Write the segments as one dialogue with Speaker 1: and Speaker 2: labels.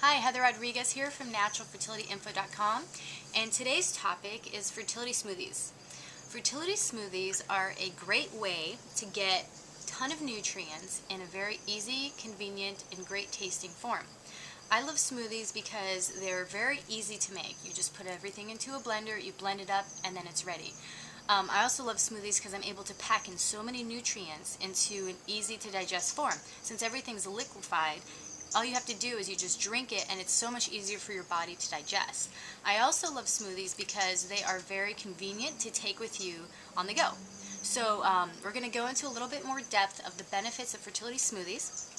Speaker 1: Hi, Heather Rodriguez here from naturalfertilityinfo.com, and today's topic is fertility smoothies. Fertility smoothies are a great way to get a ton of nutrients in a very easy, convenient, and great tasting form. I love smoothies because they're very easy to make. You just put everything into a blender, you blend it up, and then it's ready. I also love smoothies because I'm able to pack in so many nutrients into an easy to digest form. Since everything's liquefied, all you have to do is you just drink it, and it's so much easier for your body to digest. I also love smoothies because they are very convenient to take with you on the go. So we're going to go into a little bit more depth of the benefits of fertility smoothies.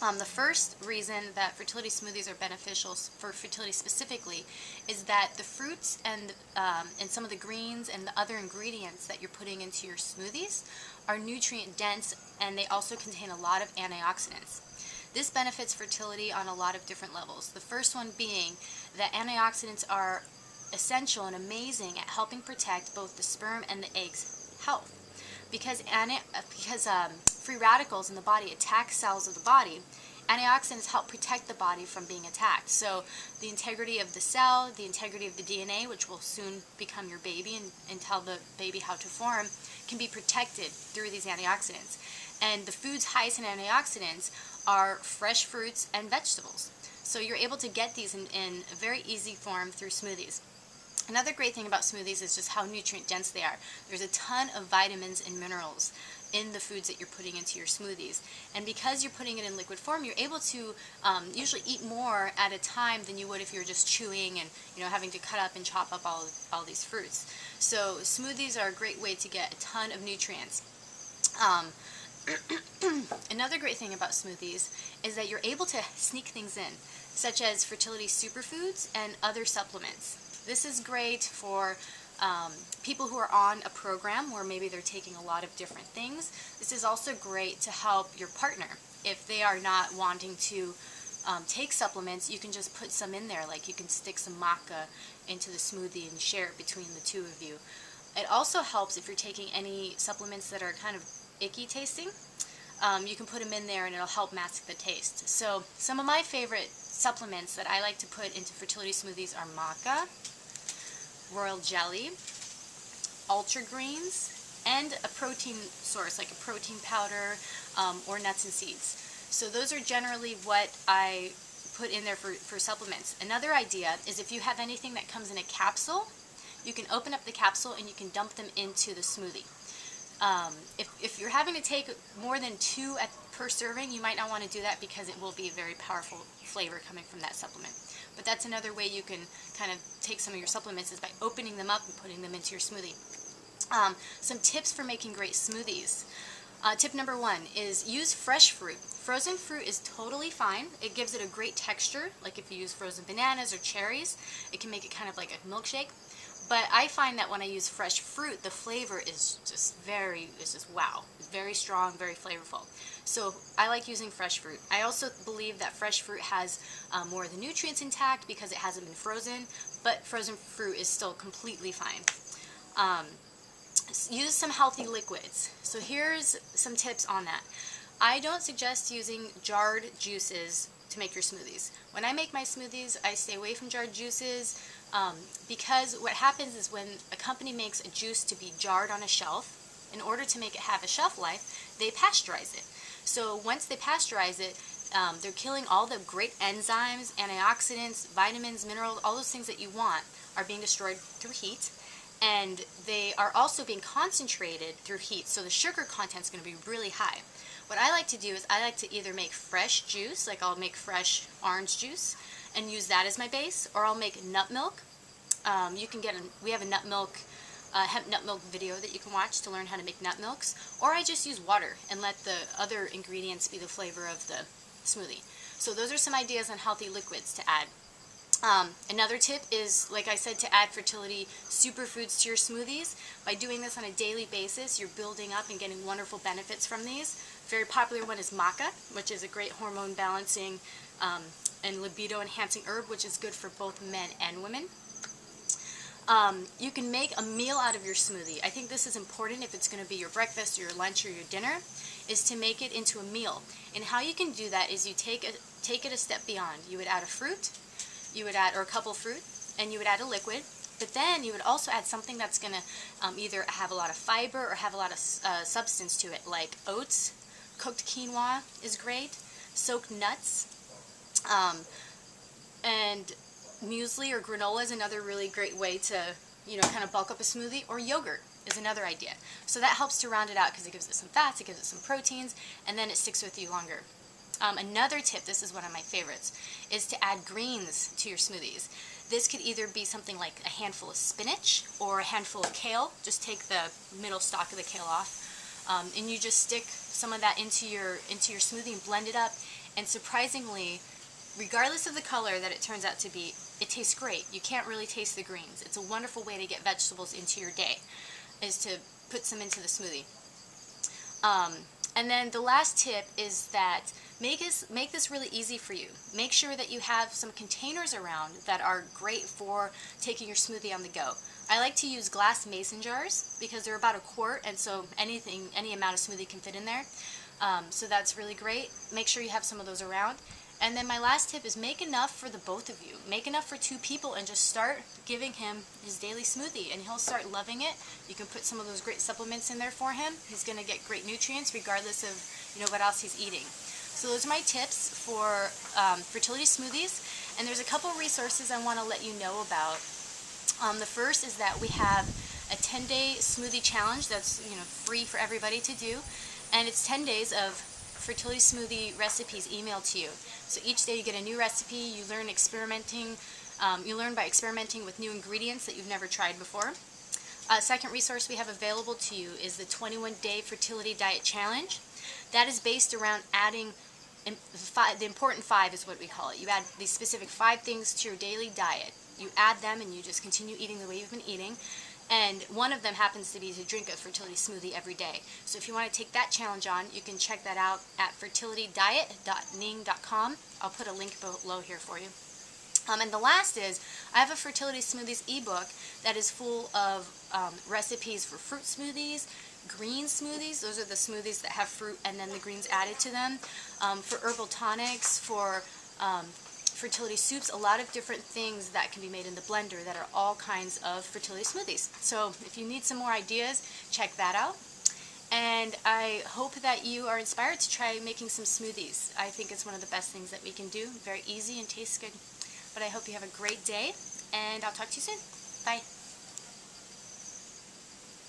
Speaker 1: The first reason that fertility smoothies are beneficial for fertility specifically is that the fruits and some of the greens and the other ingredients that you're putting into your smoothies are nutrient dense, and they also contain a lot of antioxidants. This benefits fertility on a lot of different levels. The first one being that antioxidants are essential and amazing at helping protect both the sperm and the egg's health. Because free radicals in the body attack cells of the body, antioxidants help protect the body from being attacked. So the integrity of the cell, the integrity of the DNA, which will soon become your baby and tell the baby how to form, can be protected through these antioxidants. And the foods highest in antioxidants are fresh fruits and vegetables. So you're able to get these in a very easy form through smoothies. Another great thing about smoothies is just how nutrient dense they are. There's a ton of vitamins and minerals in the foods that you're putting into your smoothies. And because you're putting it in liquid form, you're able to usually eat more at a time than you would if you were just chewing and having to cut up and chop up all these fruits. So smoothies are a great way to get a ton of nutrients. Another great thing about smoothies is that you're able to sneak things in, such as fertility superfoods and other supplements. This is great for people who are on a program where maybe they're taking a lot of different things. This is also great to help your partner. If they are not wanting to take supplements, you can just put some in there, like you can stick some maca into the smoothie and share it between the two of you. It also helps if you're taking any supplements that are kind of icky tasting. You can put them in there and it'll help mask the taste. So some of my favorite supplements that I like to put into fertility smoothies are maca, royal jelly, ultra greens, and a protein source like a protein powder or nuts and seeds. So those are generally what I put in there for supplements. Another idea is if you have anything that comes in a capsule, you can open up the capsule and you can dump them into the smoothie. If you're having to take more than 2 per serving, you might not want to do that because it will be a very powerful flavor coming from that supplement. But that's another way you can kind of take some of your supplements, is by opening them up and putting them into your smoothie. Some tips for making great smoothies. Tip number 1 is use fresh fruit. Frozen fruit is totally fine. It gives it a great texture, like if you use frozen bananas or cherries, it can make it kind of like a milkshake. But I find that when I use fresh fruit, the flavor is just wow. It's very strong, very flavorful. So I like using fresh fruit. I also believe that fresh fruit has more of the nutrients intact because it hasn't been frozen, but frozen fruit is still completely fine. Use some healthy liquids. So here's some tips on that. I don't suggest using jarred juices to make your smoothies. When I make my smoothies, I stay away from jarred juices because what happens is when a company makes a juice to be jarred on a shelf, in order to make it have a shelf life, they pasteurize it. So once they pasteurize it, they're killing all the great enzymes, antioxidants, vitamins, minerals, all those things that you want are being destroyed through heat. And they are also being concentrated through heat, so the sugar content is going to be really high. What I like to do is I like to either make fresh juice, like I'll make fresh orange juice and use that as my base, or I'll make nut milk. We have a nut milk, hemp nut milk video that you can watch to learn how to make nut milks, or I just use water and let the other ingredients be the flavor of the smoothie. So those are some ideas on healthy liquids to add. Another tip is, like I said, to add fertility superfoods to your smoothies. By doing this on a daily basis, you're building up and getting wonderful benefits from these. Very popular one is maca, which is a great hormone balancing and libido enhancing herb, which is good for both men and women. You can make a meal out of your smoothie. I think this is important if it's going to be your breakfast or your lunch or your dinner, is to make it into a meal. And how you can do that is you take take it a step beyond. You would add a fruit, you would add, or a couple fruit, and you would add a liquid. But then you would also add something that's going to either have a lot of fiber or have a lot of substance to it, like oats. Cooked quinoa is great. Soaked nuts. And muesli or granola is another really great way to, kind of bulk up a smoothie. Or yogurt is another idea. So that helps to round it out because it gives it some fats, it gives it some proteins, and then it sticks with you longer. Another tip, this is one of my favorites, is to add greens to your smoothies. This could either be something like a handful of spinach or a handful of kale. Just take the middle stalk of the kale off, and you just stick some of that into your smoothie and blend it up. And surprisingly, regardless of the color that it turns out to be, it tastes great. You can't really taste the greens. It's a wonderful way to get vegetables into your day, is to put some into the smoothie. And then the last tip is that make this really easy for you. Make sure that you have some containers around that are great for taking your smoothie on the go. I like to use glass mason jars because they're about a quart, and so any amount of smoothie can fit in there. So that's really great. Make sure you have some of those around. And then my last tip is make enough for the both of you. Make enough for 2 people and just start giving him his daily smoothie, and he'll start loving it. You can put some of those great supplements in there for him. He's going to get great nutrients regardless of what else he's eating. So those are my tips for fertility smoothies. And there's a couple resources I want to let you know about. The first is that we have a 10-day smoothie challenge that's free for everybody to do, and it's 10 days of fertility smoothie recipes emailed to you. So each day you get a new recipe. You learn by experimenting with new ingredients that you've never tried before. Second resource we have available to you is the 21-day fertility diet challenge. That is based around adding the important 5 is what we call it. You add these specific 5 things to your daily diet. You add them and you just continue eating the way you've been eating. And one of them happens to be to drink a fertility smoothie every day. So if you want to take that challenge on, you can check that out at fertilitydiet.ning.com. I'll put a link below here for you. And the last is, I have a fertility smoothies ebook that is full of recipes for fruit smoothies, green smoothies. Those are the smoothies that have fruit and then the greens added to them. For herbal tonics, for fertility soups, a lot of different things that can be made in the blender that are all kinds of fertility smoothies. So if you need some more ideas, check that out. And I hope that you are inspired to try making some smoothies. I think it's one of the best things that we can do. Very easy and tastes good. But I hope you have a great day, and I'll talk to you soon. Bye.